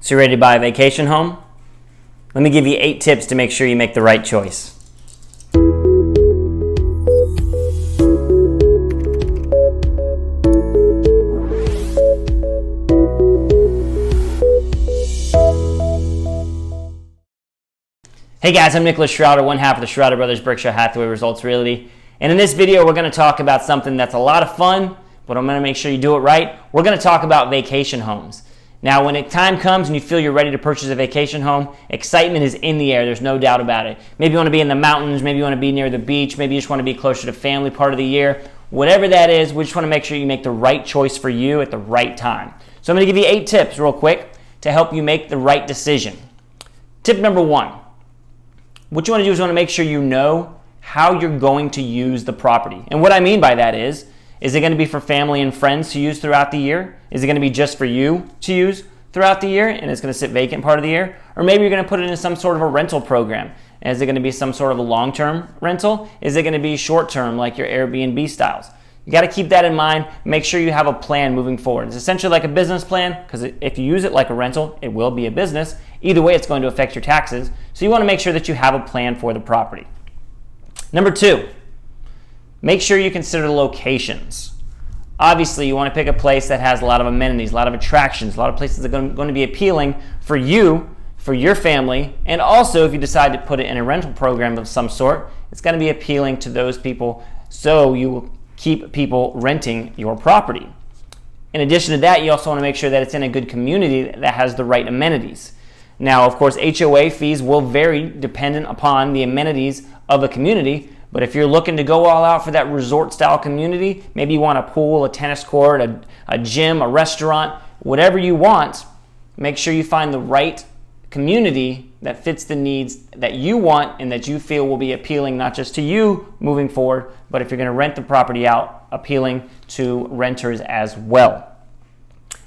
So you ready to buy a vacation home? Let me give you 8 tips to make sure you make the right choice. Hey guys, I'm Nicholas Shrouder, one half of the Shrouder Brothers, Berkshire Hathaway Results Realty. And in this video, we're going to talk about something that's a lot of fun, but I'm going to make sure you do it right. We're going to talk about vacation homes. Now, when time comes and you feel you're ready to purchase a vacation home, excitement is in the air. There's no doubt about it. Maybe you want to be in the mountains. Maybe you want to be near the beach. Maybe you just want to be closer to family part of the year. Whatever that is, we just want to make sure you make the right choice for you at the right time. So I'm going to give you 8 tips real quick to help you make the right decision. Tip number 1. What you want to do is you want to make sure you know how you're going to use the property. And what I mean by that is it going to be for family and friends to use throughout the year? Is it going to be just for you to use throughout the year and it's going to sit vacant part of the year? Or maybe you're going to put it in some sort of a rental program. Is it going to be some sort of a long-term rental? Is it going to be short-term like your Airbnb styles? You got to keep that in mind. Make sure you have a plan moving forward. It's essentially like a business plan, because if you use it like a rental, it will be a business. Either way, it's going to affect your taxes. So you want to make sure that you have a plan for the property. Number 2, make sure you consider the locations. Obviously, you want to pick a place that has a lot of amenities, a lot of attractions, a lot of places that are going to be appealing for you, for your family, and also if you decide to put it in a rental program of some sort, it's going to be appealing to those people, so you will keep people renting your property. In addition to that, you also want to make sure that it's in a good community that has the right amenities. Now, of course, HOA fees will vary dependent upon the amenities of a community, but if you're looking to go all out for that resort-style community, maybe you want a pool, a tennis court, a gym, a restaurant, whatever you want, make sure you find the right community that fits the needs that you want and that you feel will be appealing not just to you moving forward, but if you're going to rent the property out, appealing to renters as well.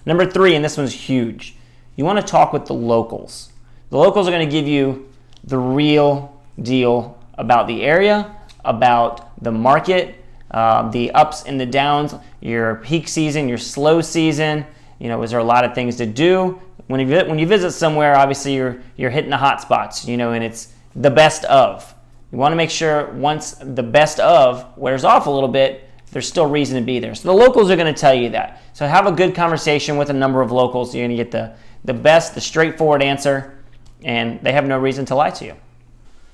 Number 3, and this one's huge, you want to talk with the locals. The locals are going to give you the real deal about the area, about the market, the ups and the downs, your peak season, your slow season. You know, is there a lot of things to do? When you visit somewhere, obviously you're hitting the hot spots, you know, and it's the best of. You want to make sure once the best of wears off a little bit, there's still reason to be there. So the locals are going to tell you that. So have a good conversation with a number of locals. You're going to get the best, the straightforward answer, and they have no reason to lie to you.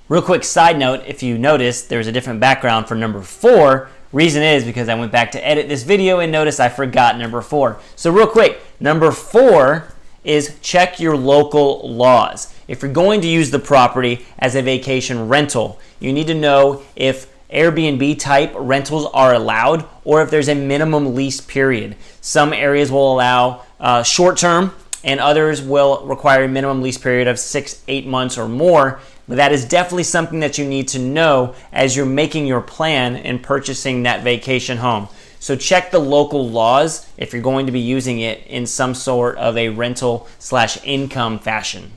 Real quick side note, if you noticed, there's a different background for number 4. Reason is because I went back to edit this video and noticed I forgot number 4. So real quick, number 4 is check your local laws. If you're going to use the property as a vacation rental, you need to know if Airbnb type rentals are allowed or if there's a minimum lease period. Some areas will allow short term and others will require a minimum lease period of 6-8 months or more. But that is definitely something that you need to know as you're making your plan and purchasing that vacation home. So check the local laws if you're going to be using it in some sort of a rental/income fashion.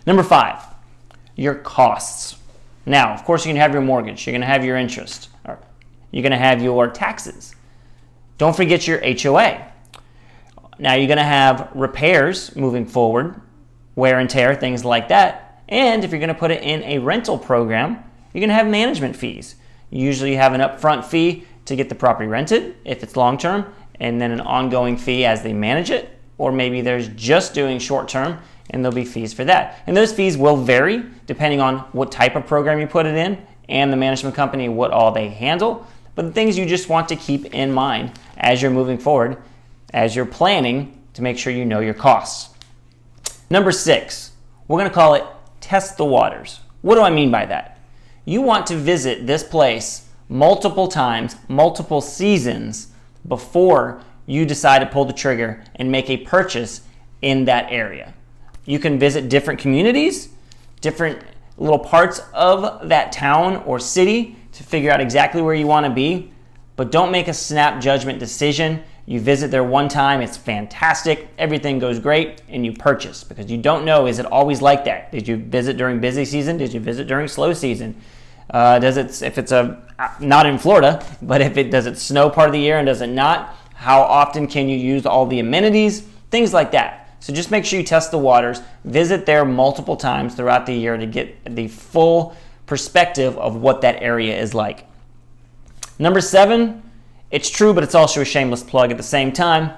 Number 5, your costs. Now, of course, you're going to have your mortgage. You're going to have your interest. You're going to have your taxes. Don't forget your HOA. Now, you're going to have repairs moving forward, wear and tear, things like that. And if you're going to put it in a rental program, you're going to have management fees. You usually have an upfront fee to get the property rented if it's long-term, and then an ongoing fee as they manage it, or maybe there's just doing short-term and there'll be fees for that. And those fees will vary depending on what type of program you put it in and the management company, what all they handle. But the things you just want to keep in mind as you're moving forward, as you're planning to make sure you know your costs. Number 6, we're going to call it test the waters. What do I mean by that? You want to visit this place multiple times, multiple seasons before you decide to pull the trigger and make a purchase in that area. You can visit different communities, different little parts of that town or city to figure out exactly where you want to be, but don't make a snap judgment decision. You visit there one time, it's fantastic, everything goes great, and you purchase, because you don't know, is it always like that? Did you visit during busy season? Did you visit during slow season? If it's not in Florida, but does it snow part of the year and does it not? How often can you use all the amenities? Things like that. So just make sure you test the waters, visit there multiple times throughout the year to get the full perspective of what that area is like. Number 7, it's true, but it's also a shameless plug at the same time.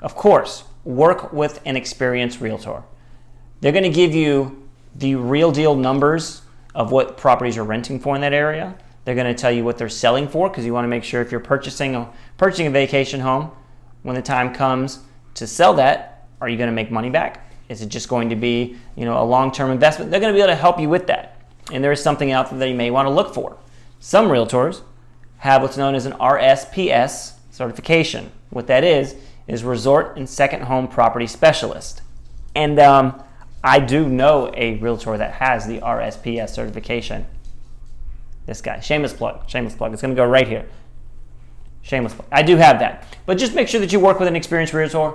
Of course, work with an experienced realtor. They're going to give you the real deal numbers of what properties are renting for in that area. They're going to tell you what they're selling for, because you want to make sure if you're purchasing a vacation home, when the time comes to sell that, are you going to make money back? Is it just going to be, a long-term investment? They're going to be able to help you with that. And there is something out there that you may want to look for. Some realtors have what's known as an RSPS certification. What that is Resort and Second Home Property Specialist. And I do know a realtor that has the RSPS certification. This guy, shameless plug. It's going to go right here. Shameless plug. I do have that. But just make sure that you work with an experienced realtor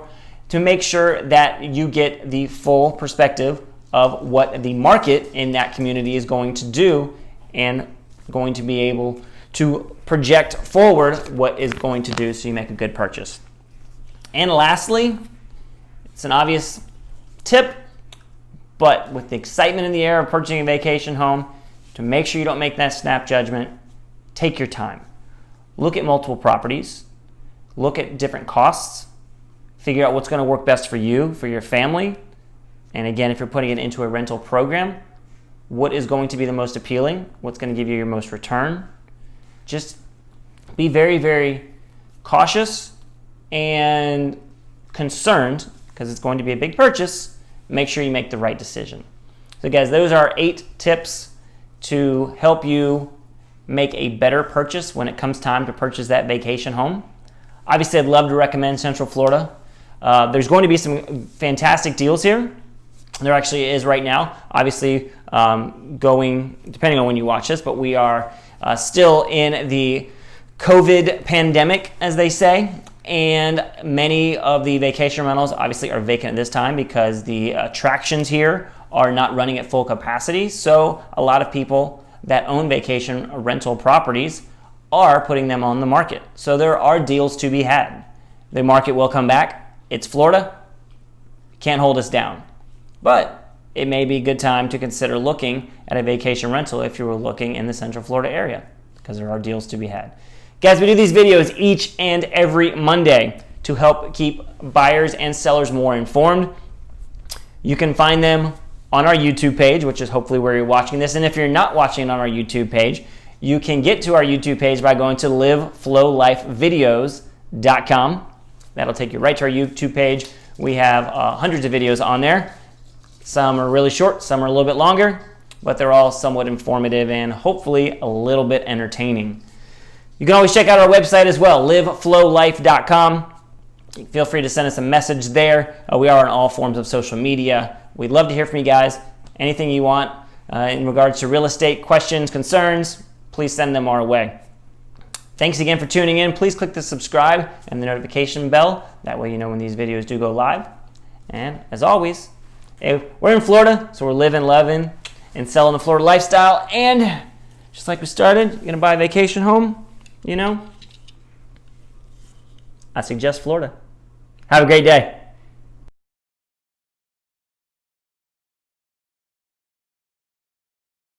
to make sure that you get the full perspective of what the market in that community is going to do and going to be able to project forward what is going to do so you make a good purchase. And lastly, it's an obvious tip, but with the excitement in the air of purchasing a vacation home, to make sure you don't make that snap judgment, take your time. Look at multiple properties, look at different costs, figure out what's going to work best for you, for your family. And again, if you're putting it into a rental program, what is going to be the most appealing? What's going to give you your most return? Just be very, very cautious and concerned, because it's going to be a big purchase. Make sure you make the right decision. So guys, those are 8 tips to help you make a better purchase when it comes time to purchase that vacation home. Obviously, I'd love to recommend Central Florida. There's going to be some fantastic deals here. There actually is right now. Obviously, going, depending on when you watch this, but we are still in the COVID pandemic, as they say. And many of the vacation rentals obviously are vacant at this time because the attractions here are not running at full capacity. So a lot of people that own vacation rental properties are putting them on the market. So there are deals to be had. The market will come back. It's Florida. Can't hold us down. But it may be a good time to consider looking at a vacation rental if you were looking in the Central Florida area, because there are deals to be had. Guys, we do these videos each and every Monday to help keep buyers and sellers more informed. You can find them on our YouTube page, which is hopefully where you're watching this. And if you're not watching on our YouTube page, you can get to our YouTube page by going to liveflowlifevideos.com. That'll take you right to our YouTube page. We have hundreds of videos on there. Some are really short, some are a little bit longer, but they're all somewhat informative and hopefully a little bit entertaining. You can always check out our website as well, liveflowlife.com. Feel free to send us a message there. We are on all forms of social media. We'd love to hear from you guys. Anything you want in regards to real estate questions, concerns, please send them our way. Thanks again for tuning in. Please click the subscribe and the notification bell. That way you know when these videos do go live. And as always, we're in Florida, so we're living, loving, and selling the Florida lifestyle. And just like we started, you're going to buy a vacation home, I suggest Florida. Have a great day.